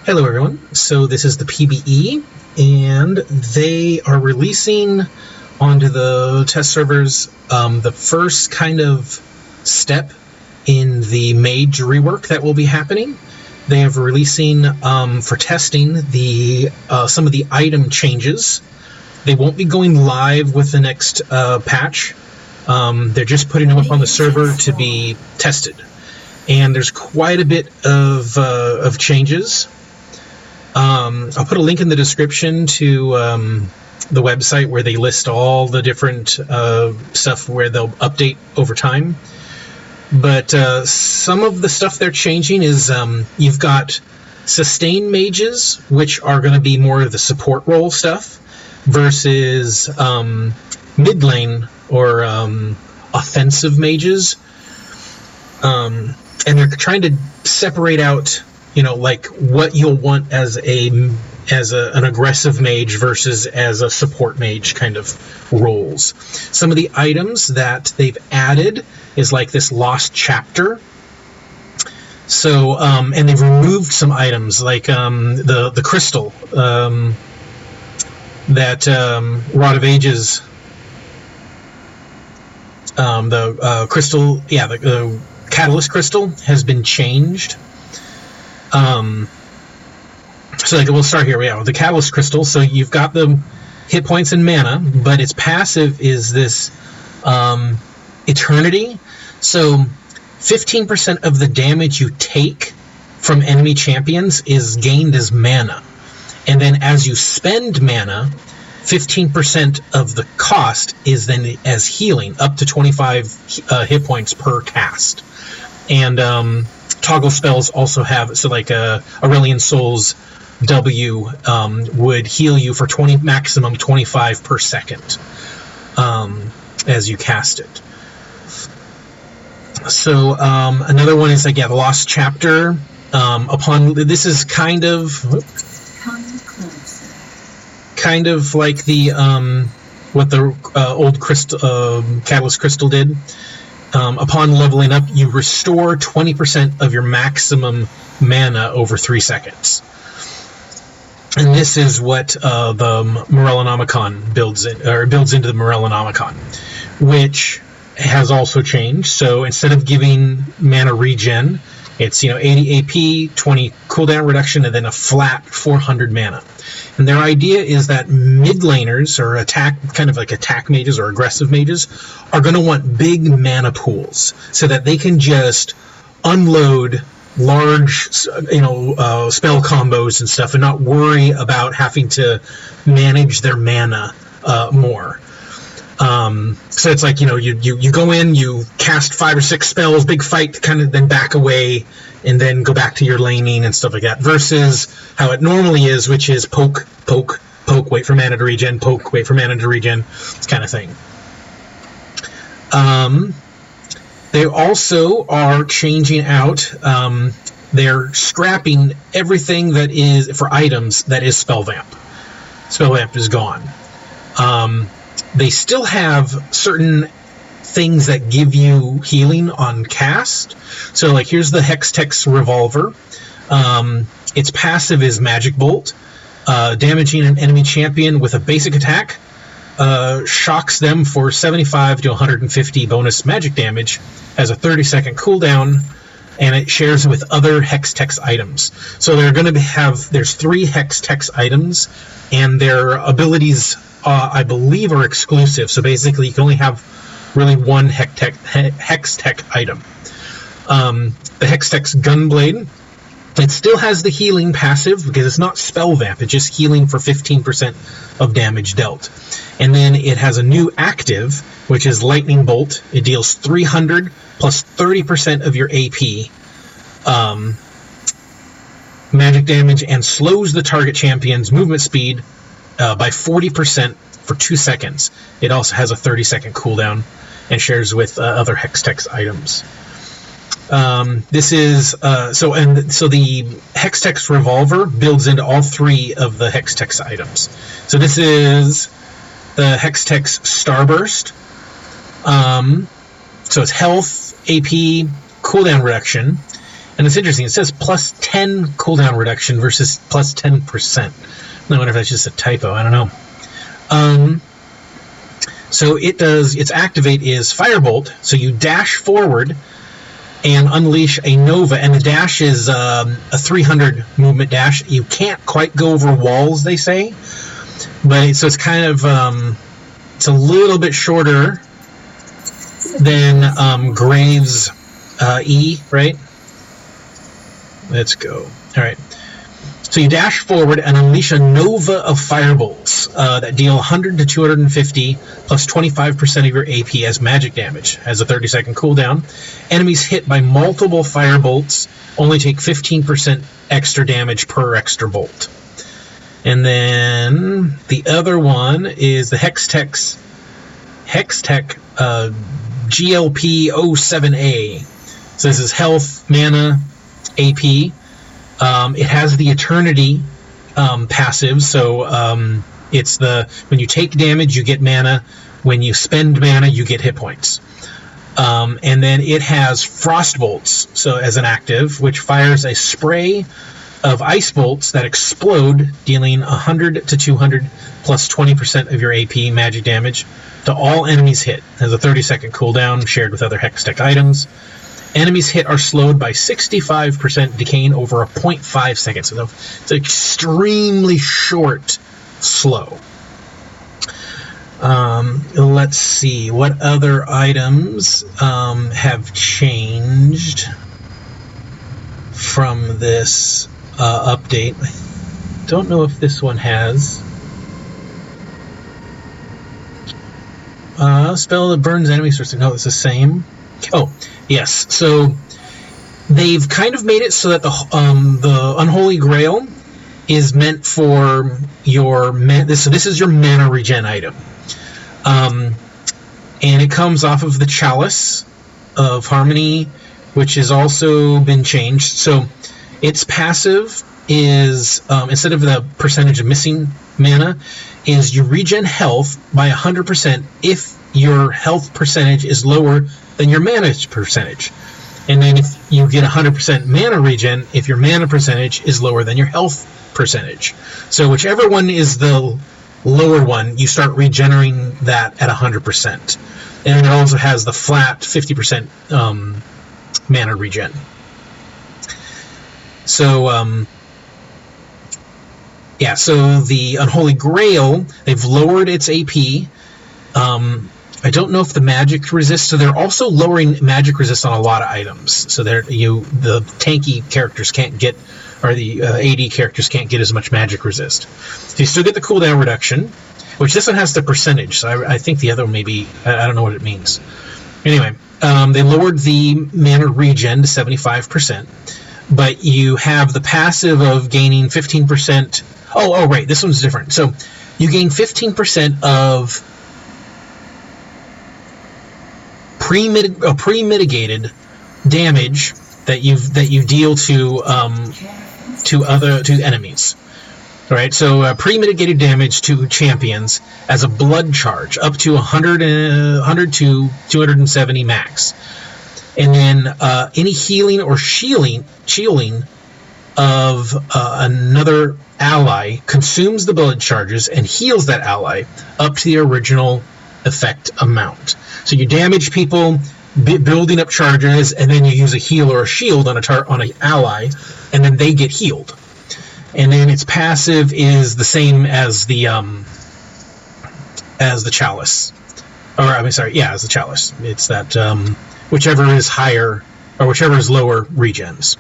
Hello everyone, so this is the PBE, and they are releasing onto the test servers the first kind of step in the Mage Rework that will be happening. They are releasing for testing some of the item changes. They won't be going live with the next patch. They're just putting them up on the server to be tested. And there's quite a bit of changes. I'll put a link in the description to the website where they list all the different stuff where they'll update over time. But some of the stuff they're changing is you've got sustain mages, which are going to be more of the support role stuff, versus mid lane or offensive mages. And they're trying to separate out, like what you'll want as an aggressive mage versus as a support mage kind of roles. Some of the items that they've added is like this lost chapter. So, and they've removed some items like the crystal that Rod of Ages, the crystal, the Catalyst Crystal has bin changed. So we'll start here. Yeah, the Catalyst Crystal. So you've got the hit points and mana, but its passive is this Eternity. So 15% of the damage you take from enemy champions is gained as mana. And then as you spend mana, 15% of the cost is then as healing, up to 25 hit points per cast. And toggle spells also have, so like Aurelian Soul's W would heal you for maximum 25 per second as you cast it. So another one is the Lost Chapter. This is kind of like the what the old crystal Catalyst Crystal did. Upon leveling up, you restore 20% of your maximum mana over 3 seconds. And this is what the Morellonomicon builds into the Morellonomicon, which has also changed. So instead of giving mana regen, it's 80 AP, 20 cooldown reduction, and then a flat 400 mana. And their idea is that mid laners or attack mages or aggressive mages are going to want big mana pools so that they can just unload large spell combos and stuff and not worry about having to manage their mana more. So it's like, you go in, you cast 5 or 6 spells, big fight, kind of then back away, and then go back to your laning and stuff like that, versus how it normally is, which is poke, poke, poke, wait for mana to regen, poke, wait for mana to regen, kind of thing. They also are changing out, they're scrapping everything that is, for items, that is Spellvamp. Spellvamp is gone. They still have certain things that give you healing on cast. So here's the Hextech Revolver. Its passive is Magic Bolt. Damaging an enemy champion with a basic attack shocks them for 75 to 150 bonus magic damage, has a 30-second cooldown, and it shares with other Hextech items. So they're going to there's 3 Hextech items, and their abilities I believe are exclusive. So basically you can only have really one Hextech item. The Hextech's Gunblade, it still has the healing passive because it's not Spellvamp, it's just healing for 15% of damage dealt. And then it has a new active, which is Lightning Bolt. It deals 300 plus 30% of your AP magic damage and slows the target champion's movement speed by 40% for 2 seconds. It also has a 30-second cooldown and shares with other Hextech items. This is so the Hextech Revolver builds into all 3 of the Hextech items. So this is the Hextech Starburst. So it's health, AP, cooldown reduction, And it's interesting. It says plus 10 cooldown reduction versus plus 10%. I wonder if that's just a typo. I don't know. So its activate is Firebolt. So you dash forward and unleash a Nova, and the dash is a 300 movement dash. You can't quite go over walls, they say, but so it's kind of it's a little bit shorter than Graves E, right? Let's go. All right. So you dash forward and unleash a Nova of Firebolts that deal 100 to 250 plus 25% of your AP as magic damage. Has a 30-second cooldown. Enemies hit by multiple Firebolts only take 15% extra damage per extra bolt. And then the other one is the Hextech GLP 07A. So this is health, mana, AP. It has the Eternity passive, so it's when you take damage, you get mana. When you spend mana, you get hit points. And then it has Frost Bolts, so as an active, which fires a spray of ice bolts that explode, dealing 100 to 200 plus 20% of your AP magic damage to all enemies hit. It has a 30-second cooldown shared with other Hextech items. Enemies hit are slowed by 65%, decaying over a 0.5 seconds. So it's extremely short slow. Let's see. What other items have changed from this update? I don't know if this one has. Spell that burns enemies. No, it's the same. Oh, yes. So they've kind of made it so that the Unholy Grail is meant for your so this is your mana regen item, and it comes off of the Chalice of Harmony, which has also been changed. So its passive is instead of the percentage of missing mana, is you regen health by 100% if your health percentage is lower than your mana percentage. And then if you get 100% mana regen if your mana percentage is lower than your health percentage. So whichever one is the lower one, you start regenerating that at 100%. And it also has the flat 50% mana regen. So, yeah, so the Unholy Grail, they've lowered its AP. I don't know if the magic resist, so they're also lowering magic resist on a lot of items. So the tanky characters can't get, or the AD characters can't get as much magic resist. So you still get the cooldown reduction, which this one has the percentage. So I think the other one maybe, I don't know what it means. Anyway, they lowered the mana regen to 75%, but you have the passive of gaining 15%. Oh, right, this one's different. So you gain 15% of pre-mitigated damage that you deal to enemies. All right, so pre-mitigated damage to champions as a blood charge up to 100 to 270 max, and then any healing or shielding of another ally consumes the blood charges and heals that ally up to the original effect amount. So you damage people, building up charges, and then you use a heal or a shield on an ally, and then they get healed. And then its passive is the same as the Chalice, as the Chalice. It's that whichever is higher or whichever is lower regens.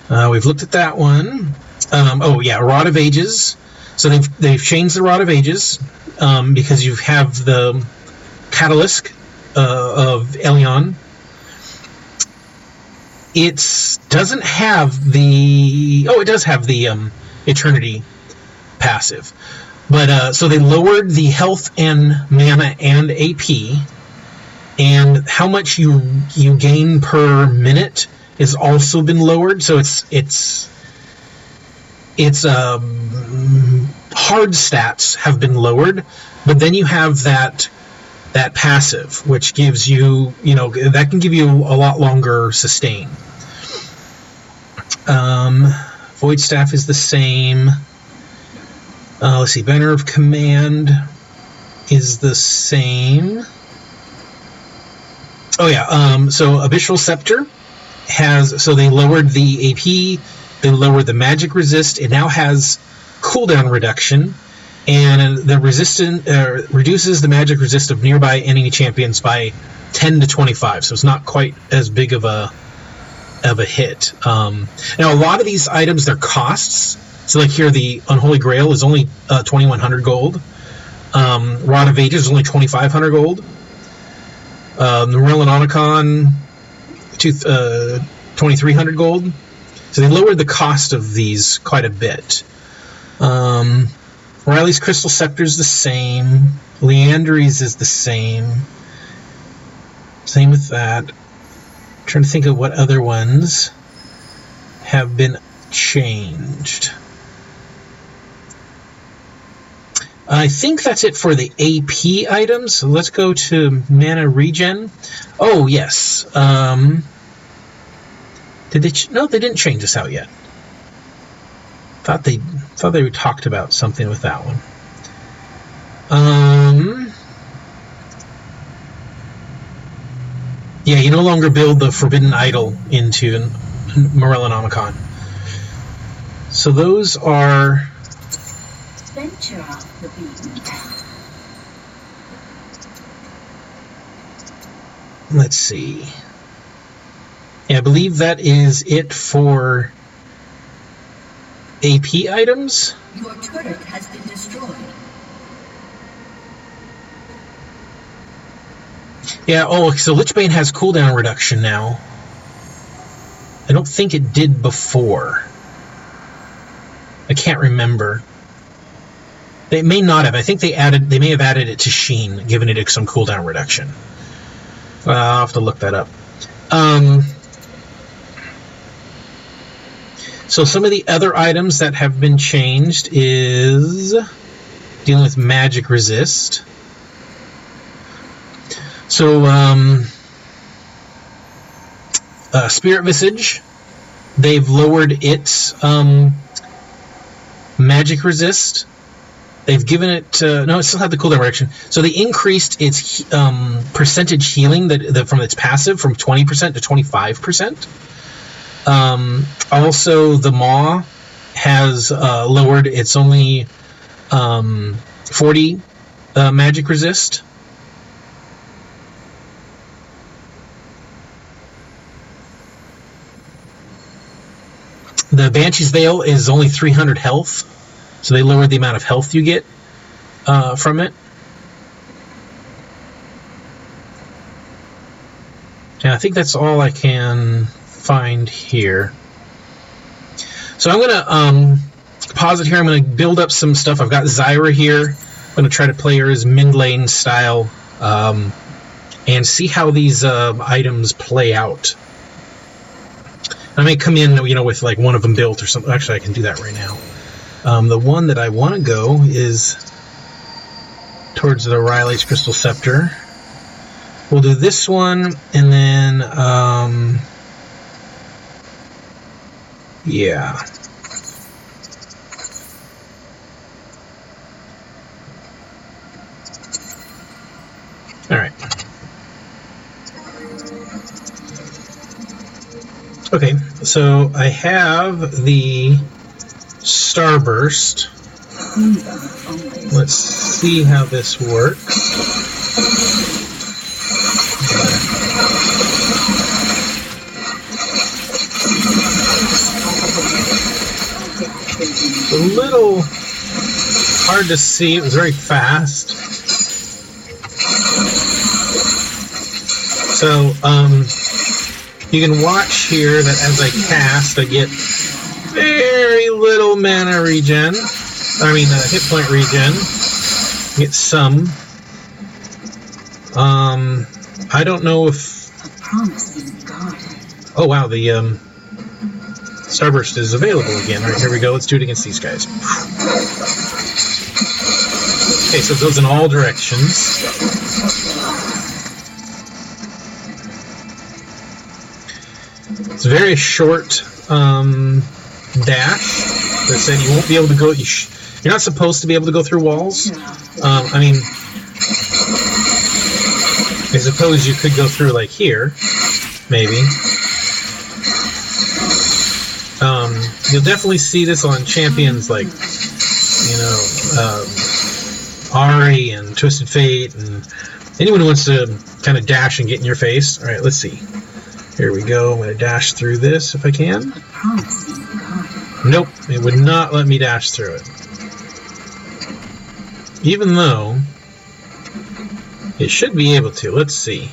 We've looked at that one. Rod of Ages. So they've changed the Rod of Ages because you have the Catalyst of Elion. It doesn't have the... Oh, it does have the Eternity passive. But so they lowered the health and mana and AP, and how much you gain per minute has also been lowered. So it's hard stats have been lowered, but then you have that passive, which gives you, that can give you a lot longer sustain. Void Staff is the same. Let's see, Banner of Command is the same. Oh yeah, so Abyssal Scepter has, so they lowered the AP, they lowered the magic resist. It now has cooldown reduction, and the reduces the magic resist of nearby enemy champions by 10 to 25. So it's not quite as big of a hit. Now a lot of these items, their costs. So like here, the Unholy Grail is only 2,100 gold. Rod of Ages is only 2,500 gold. The Morellonomicon, 2,300 gold. So they lowered the cost of these quite a bit. Riley's Crystal Scepter is the same. Leandry's is the same. Same with that. I'm trying to think of what other ones have been changed. I think that's it for the AP items. So let's go to mana regen. Oh yes. Did they? No, they didn't change this out yet. Thought they talked about something with that one. Yeah, you no longer build the Forbidden Idol into Morellonomicon. So those are. Venture off the beaten path. Let's see. Yeah, I believe that is it for AP items. Your turret has been destroyed. Yeah, oh, so Lichbane has cooldown reduction now. I don't think it did before. I can't remember. They may not have. I think they may have added it to Sheen, giving it some cooldown reduction. I'll have to look that up. So some of the other items that have been changed is dealing with magic resist. So Spirit Visage, they've lowered its magic resist. They've given it no, it still had the cooldown reduction. So they increased its percentage healing from its passive from 20% to 25%. Also, the Maw has lowered its only 40 magic resist. The Banshee's Veil is only 300 health, so they lowered the amount of health you get from it. And I think that's all I can find here. So I'm going to pause it here. I'm going to build up some stuff. I've got Zyra here. I'm going to try to play her as mid lane style and see how these items play out. I may come in, with like one of them built or something. Actually, I can do that right now. The one that I want to go is towards the Riley's Crystal Scepter. We'll do this one, and then, yeah. All right. Okay, so I have the starburst. Let's see how this works. It's a little hard to see. It was very fast. So, you can watch here that as I cast, I get very little mana regen. Hit point regen. Get some. I don't know if... Oh wow, the starburst is available again. All right, here we go. Let's do it against these guys. Okay, so it goes in all directions. It's very short dash. That said, you won't be able to go. You're not supposed to be able to go through walls. I mean, I suppose you could go through like here, maybe. You'll definitely see this on champions like, you know, Ari and Twisted Fate and anyone who wants to kind of dash and get in your face. All right, let's see. Here we go. I'm going to dash through this if I can. Nope, it would not let me dash through it. Even though it should be able to. Let's see.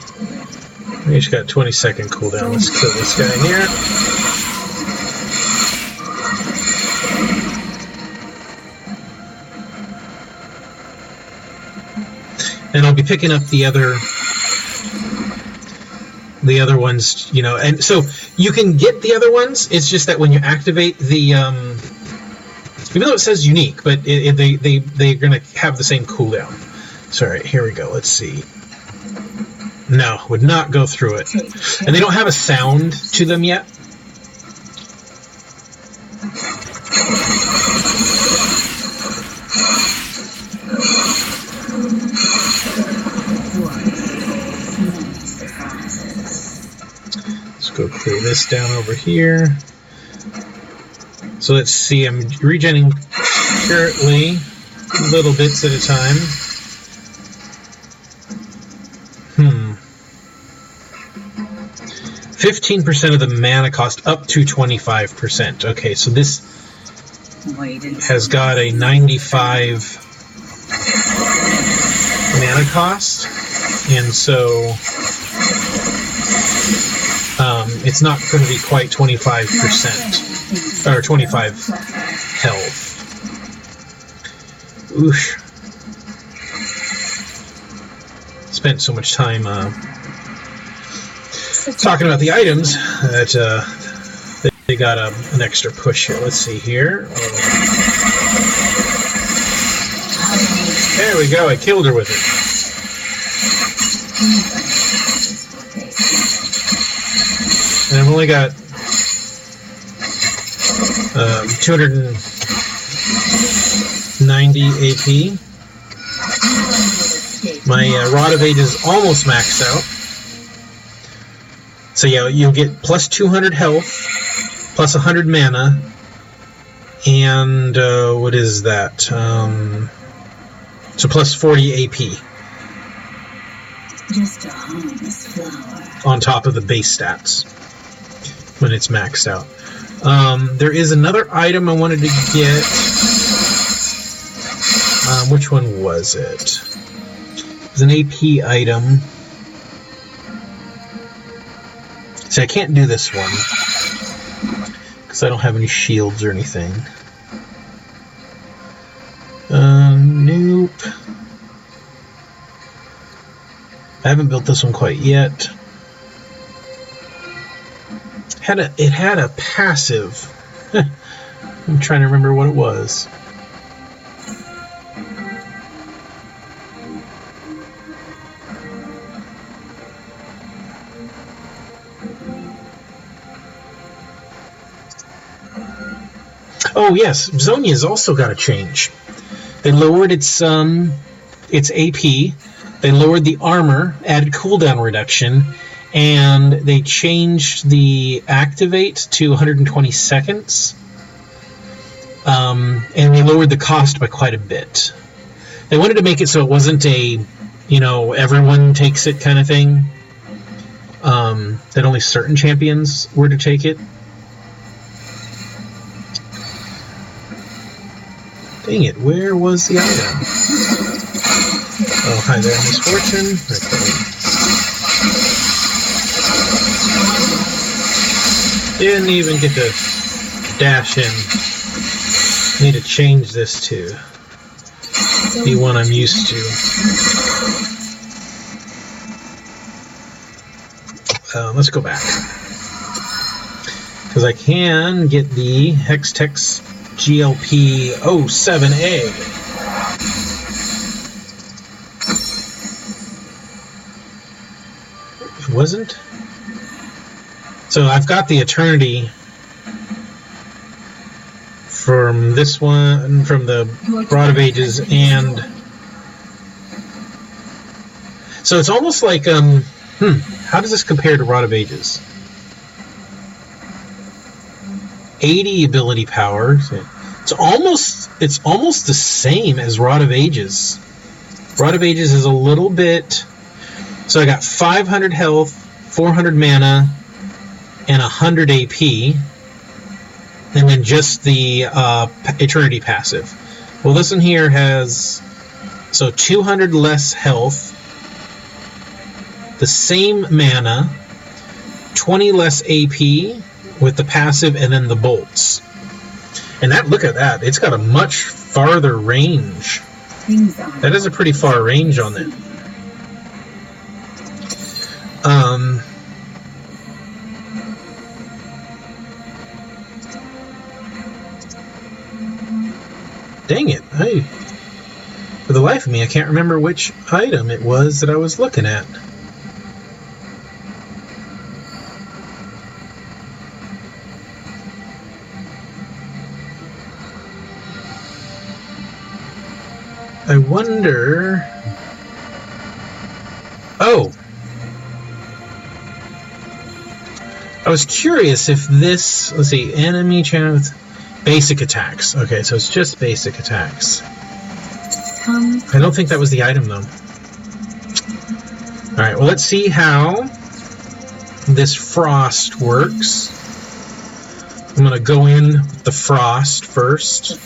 We just got 20-second cooldown. Let's kill this guy here. And I'll be picking up the other ones, you know, and so you can get the other ones. It's just that when you activate the, even though it says unique, but they're gonna have the same cooldown. So, all right, here we go. Let's see. No, would not go through it, and they don't have a sound to them yet. Go clear this down over here. So let's see, I'm regenerating currently little bits at a time. 15% of the mana cost up to 25%. Okay, so this has got a 95 mana cost, and so it's not going to be quite 25% or 25 health. Oosh. Spent so much time talking about the items that they got an extra push here. Let's see here. There we go. I killed her with it. And I've only got 290 AP. My Rod of Age is almost maxed out. So yeah, you'll get plus 200 health, plus 100 mana, and what is that? So plus 40 AP. Just a harmless flower. On top of the base stats when it's maxed out. There is another item I wanted to get. Which one was it? It was an AP item. See, I can't do this one because I don't have any shields or anything. Nope. I haven't built this one quite yet. It had a passive. I'm trying to remember what it was. Oh yes, Zonia's also got a change. They lowered its AP. They lowered the armor, added cooldown reduction, and they changed the activate to 120 seconds. And they lowered the cost by quite a bit. They wanted to make it so it wasn't a, you know, everyone takes it kind of thing. That only certain champions were to take it. Dang it, where was the item? Oh, hi there, Misfortune. Okay. Didn't even get to dash in. Need to change this to the one I'm used to. Let's go back. Because I can get the Hextech GLP 07A. It wasn't? So I've got the Eternity from this one, from the Rod of Ages, and so it's almost like how does this compare to Rod of Ages? 80 ability power. It's almost the same as Rod of Ages. Rod of Ages is a little bit. So I got 500 health, 400 mana, and 100 AP, and then just the Eternity passive. Well, this one here has 200 less health, the same mana, 20 less AP with the passive, and then the bolts. And look at that, it's got a much farther range. That is a pretty far range on it. Dang it, for the life of me, I can't remember which item it was that I was looking at. I wonder... Oh! I was curious if this... Let's see, enemy chance... Basic attacks. Okay, so it's just basic attacks. I don't think that was the item, though. Alright, well, let's see how this frost works. I'm going to go in with the frost first.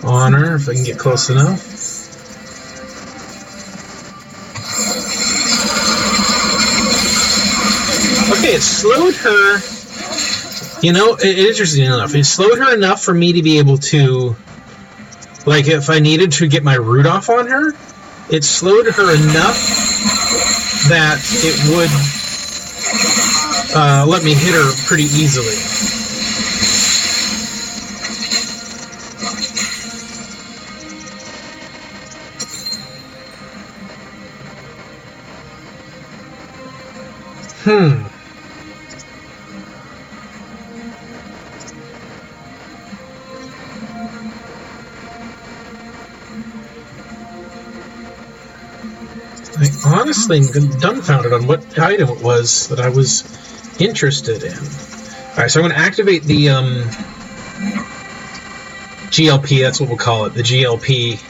Honor, if I can get close enough. Okay, it slowed her. You know, interesting enough, it slowed her enough for me to be able to, like, if I needed to get my root off on her, it slowed her enough that it would let me hit her pretty easily. I honestly am dumbfounded on what item it was that I was interested in. Alright, so I'm going to activate the GLP, that's what we'll call it, the GLP,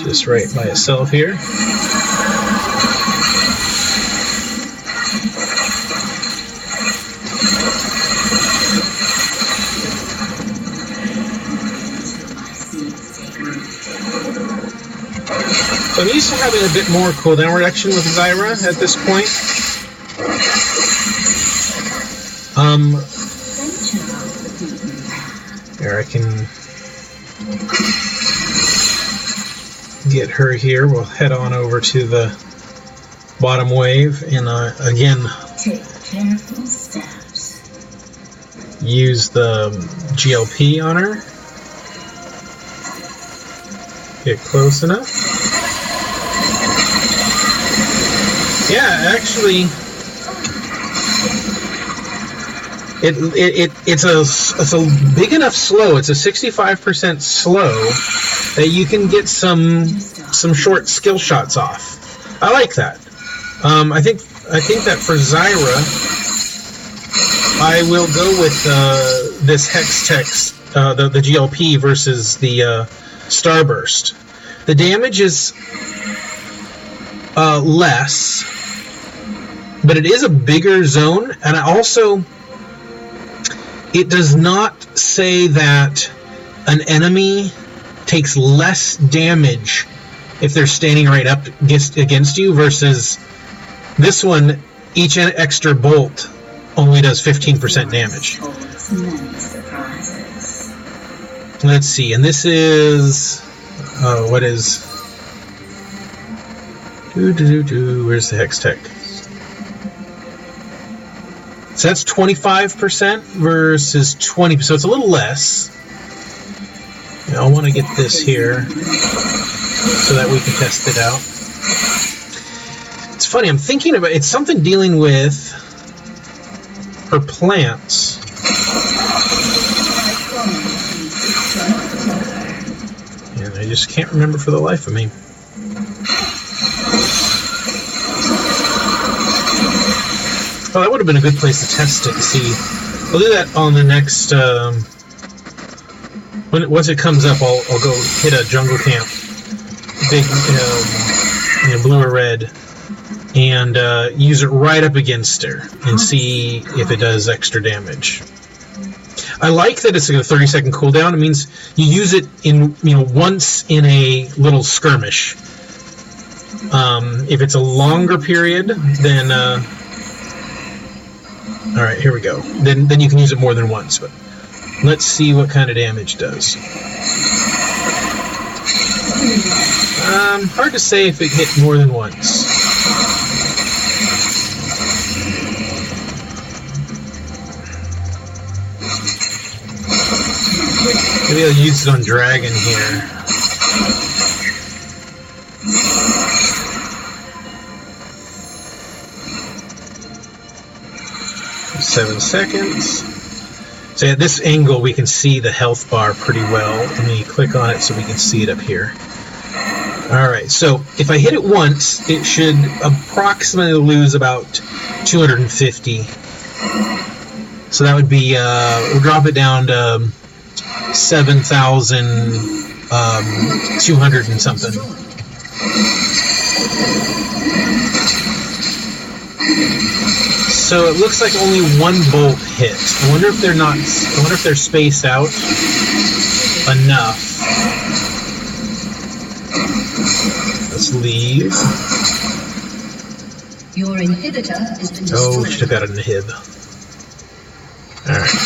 just right by itself here. So I'm used to having a bit more cooldown reduction with Zyra at this point. There, I can get her here. We'll head on over to the bottom wave and again use the GLP on her. Get close enough. Yeah, actually, it's a big enough slow. It's a 65% slow that you can get some short skill shots off. I like that. I think that for Zyra, I will go with this Hextech, the GLP versus the starburst. The damage is less, but it is a bigger zone, and it does not say that an enemy takes less damage if they're standing right up against you versus this one. Each extra bolt only does 15% damage. Let's see, and this is what is where's the Hextech? So that's 25% versus 20%, so it's a little less. I want to get this here so that we can test it out. It's funny, I'm thinking about it's something dealing with her plants. And I just can't remember for the life of me. Oh, that would have been a good place to test it to see. I'll do that on the next. Once it comes up, I'll go hit a jungle camp, big, blue or red, and use it right up against her and see if it does extra damage. I like that it's a 30-second cooldown. It means you use it in once in a little skirmish. If it's a longer period, then all right, here we go. Then you can use it more than once. But let's see what kind of damage it does. Hard to say if it hit more than once. Maybe I'll use it on Dragon here. Seven seconds. So at this angle we can see the health bar pretty well. Let me click on it so we can see it up here. Alright, so if I hit it once, it should approximately lose about 250. So that would be, we'll drop it down to 7,200 and something. So it looks like only one bolt hit. I wonder if they're spaced out enough. Let's leave. Your inhibitor has been destroyed. Oh, we should have got an inhib. Alright.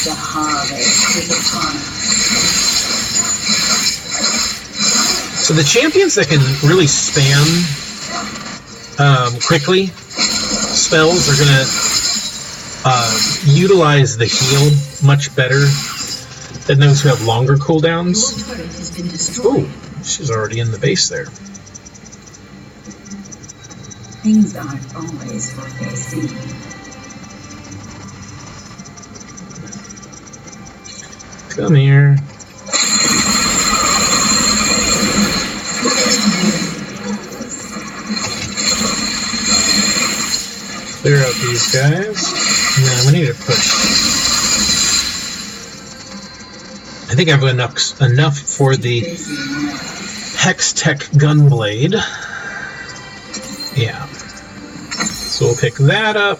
The harvest is upon us. So the champions that can really spam quickly spells are going to utilize the heal much better than those who have longer cooldowns. Oh, she's already in the base there. Things aren't always what they seem. Come here. Clear out these guys. No, we need to push. I think I have enough for the Hextech Gunblade. Yeah. So we'll pick that up.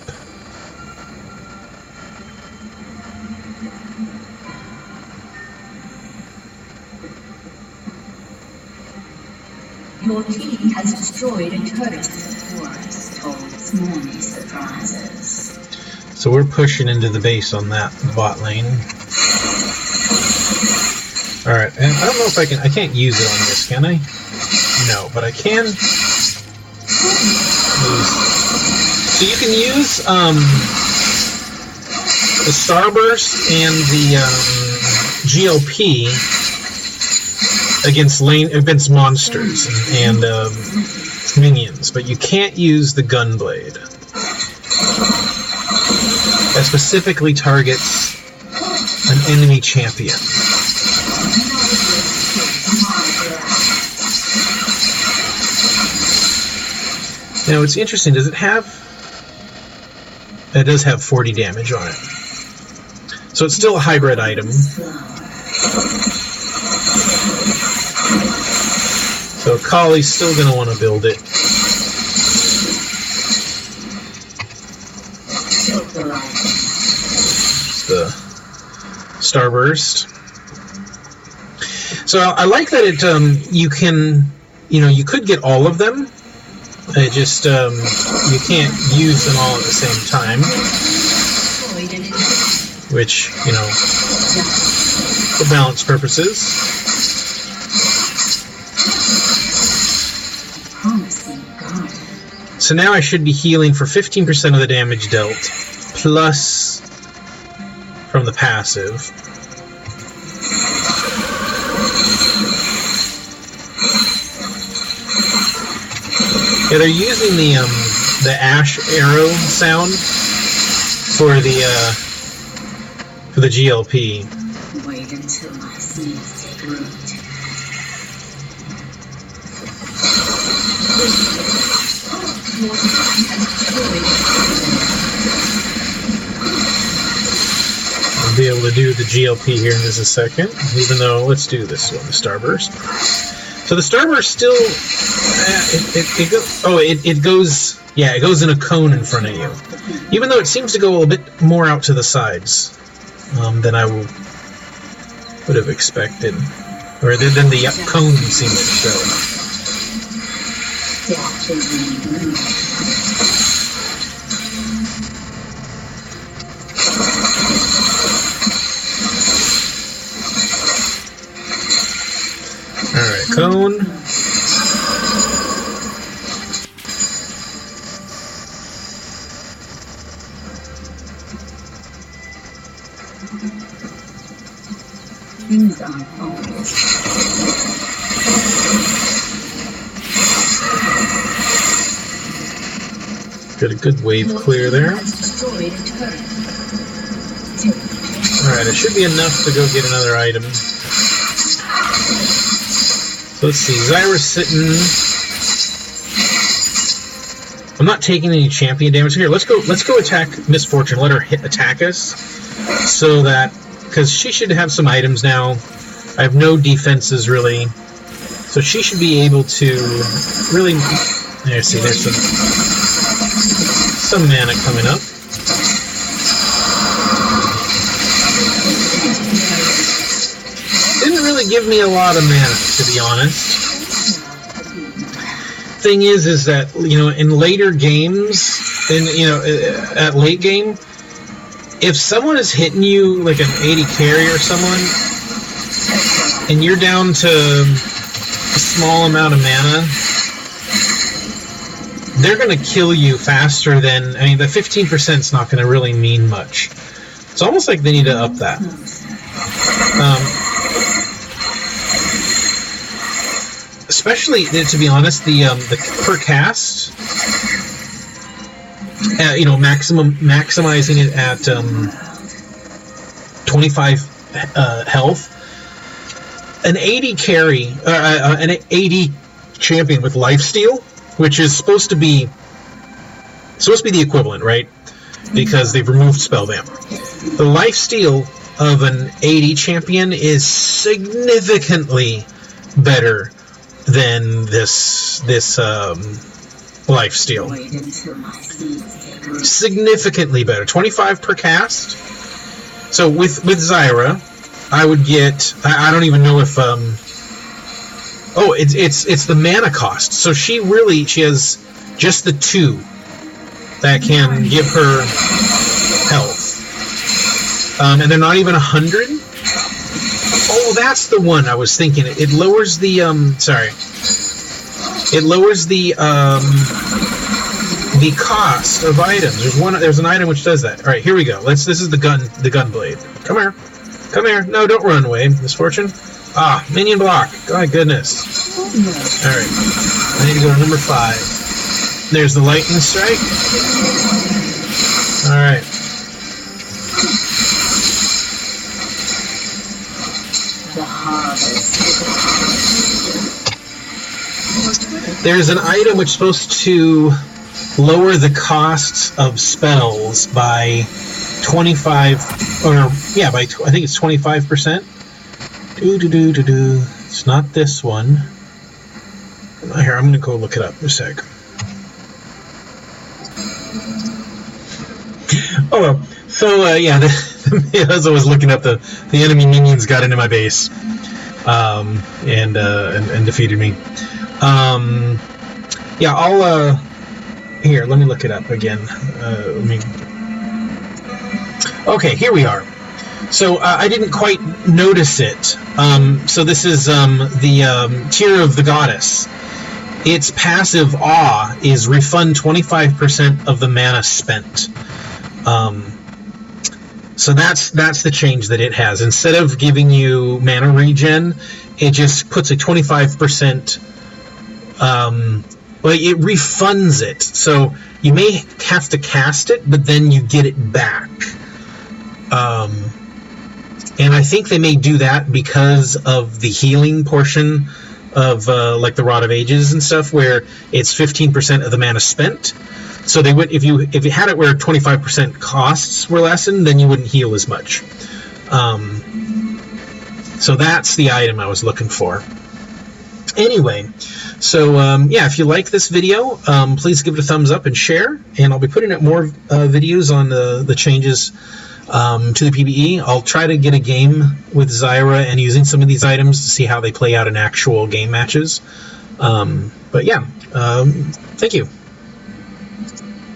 Your team has destroyed a turret. The forest holds many surprises. So we're pushing into the base on that bot lane. Alright, and I don't know if I can't use it on this, can I? No, but I can use. So you can use the starburst and the GLP against monsters and minions, but you can't use the gunblade. That specifically targets an enemy champion. Now it's interesting, does it have... It does have 40 damage on it. So it's still a hybrid item. So Kali's still going to want to build it. Just the starburst. So I like that it you can, you could get all of them. It just you can't use them all at the same time, which for balance purposes. So now I should be healing for 15% of the damage dealt, plus from the passive. Yeah, they're using the ash arrow sound for the for the GLP. Wait until my seeds take root. I'll be able to do the GLP here in just a second, even though, let's do this one, the starburst. So the starburst still, it goes in a cone in front of you. Even though it seems to go a little bit more out to the sides than I would have expected, or than the cone seems to show. Alright, cone. Things on hold. Got a good wave clear there. Alright, it should be enough to go get another item. So let's see, Zyra's sitting. I'm not taking any champion damage here. Let's go attack Misfortune. Let her attack us. So that, because she should have some items now. I have no defenses really. So she should be able to really, there's some mana coming up. Didn't really give me a lot of mana, to be honest. Thing is that, you know, in later games, at late game, if someone is hitting you like an 80 carry or someone, and you're down to a small amount of mana, they're going to kill you faster than, I mean, the 15% is not going to really mean much. It's almost like they need to up that. Especially, to be honest, the per cast, maximizing it at 25 health, an 80 carry, an 80 champion with lifesteal, which is supposed to be the equivalent, right? Because they've removed spell vamp. The lifesteal of an 80 champion is significantly better than this lifesteal. Significantly better. 25 per cast. So with Zyra, I would get, I don't even know if it's the mana cost. So she has just the 2 that can give her health. And they're not even 100. Oh, that's the one I was thinking. It lowers the cost of items. There's an item which does that. All right, here we go. This is the gun blade. Come here. No, don't run away, Misfortune. Ah, minion block. My goodness. All right, I need to go to number 5. There's the lightning strike. All right. There's an item which is supposed to lower the costs of spells by 25, I think it's 25%. It's not this one. Here, I'm going to go look it up in a sec. Oh well. So as I was looking up, the enemy minions got into my base, and defeated me. I'll here. Let me look it up again. Okay, here we are. So I didn't quite notice it. So this is the Tear of the Goddess. Its passive Awe is refund 25% of the mana spent. So that's the change that it has. Instead of giving you mana regen, it just puts a 25%. It refunds it. So you may have to cast it, but then you get it back. And I think they may do that because of the healing portion of like the Rod of Ages and stuff, where it's 15% of the mana spent. So they would, if you had it where 25% costs were lessened, then you wouldn't heal as much. So that's the item I was looking for. Anyway, so yeah, if you like this video, please give it a thumbs up and share. And I'll be putting up more videos on the changes to the PBE. I'll try to get a game with Zyra and using some of these items to see how they play out in actual game matches. But yeah, thank you.